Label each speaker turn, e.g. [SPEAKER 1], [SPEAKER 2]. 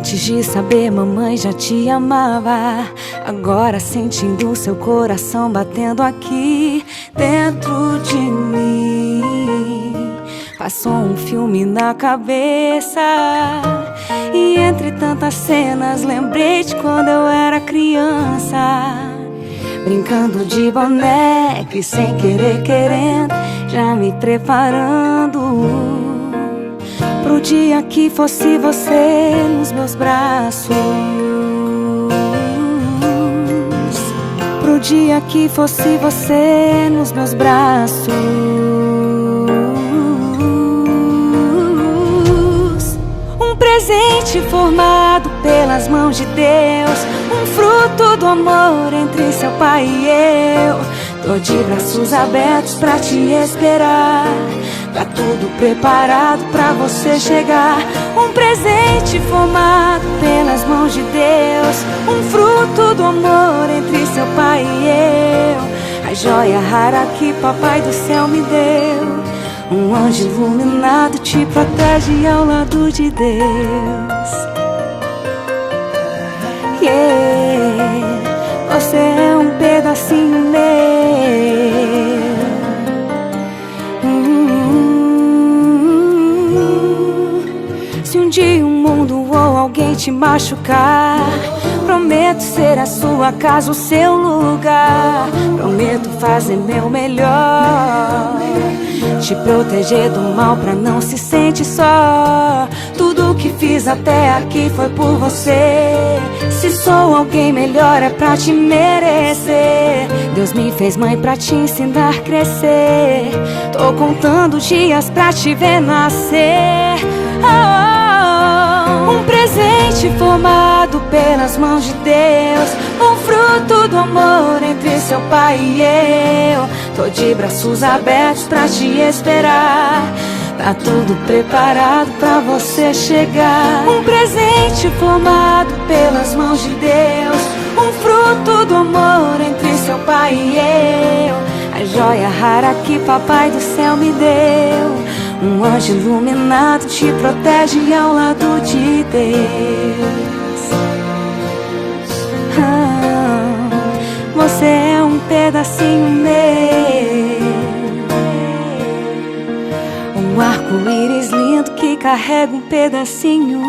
[SPEAKER 1] Antes de saber, mamãe já te amava. Agora sentindo seu coração batendo aqui dentro de mim. Passou um filme na cabeça e entre tantas cenas lembrei de quando eu era criança, brincando de boneca e sem querer querendo, já me preparando pro dia que fosse você nos meus braços, pro dia que fosse você nos meus braços. Um presente formado pelas mãos de Deus, um fruto do amor entre seu pai e eu. Tô de braços abertos pra te esperar, tá tudo preparado pra você chegar. Um presente formado pelas mãos de Deus, um fruto do amor entre seu pai e eu. A joia rara que papai do céu me deu, um anjo iluminado te protege ao lado de Deus. Yeah, você é um pedacinho meu. Se um dia o mundo ou alguém te machucar, prometo ser a sua casa, o seu lugar. Prometo fazer meu melhor, te proteger do mal pra não se sentir só. Tudo que fiz até aqui foi por você. Se sou alguém melhor é pra te merecer. Deus me fez mãe pra te ensinar a crescer. Tô contando dias pra te ver nascer. Um presente formado pelas mãos de Deus, um fruto do amor entre seu pai e eu. Tô de braços abertos pra te esperar, tá tudo preparado pra você chegar. Um presente formado pelas mãos de Deus, um fruto do amor entre seu pai e eu. A joia rara que papai do céu me deu, um anjo iluminado te protege ao lado de Deus. Você é um pedacinho meu, um arco-íris lindo que carrega um pedacinho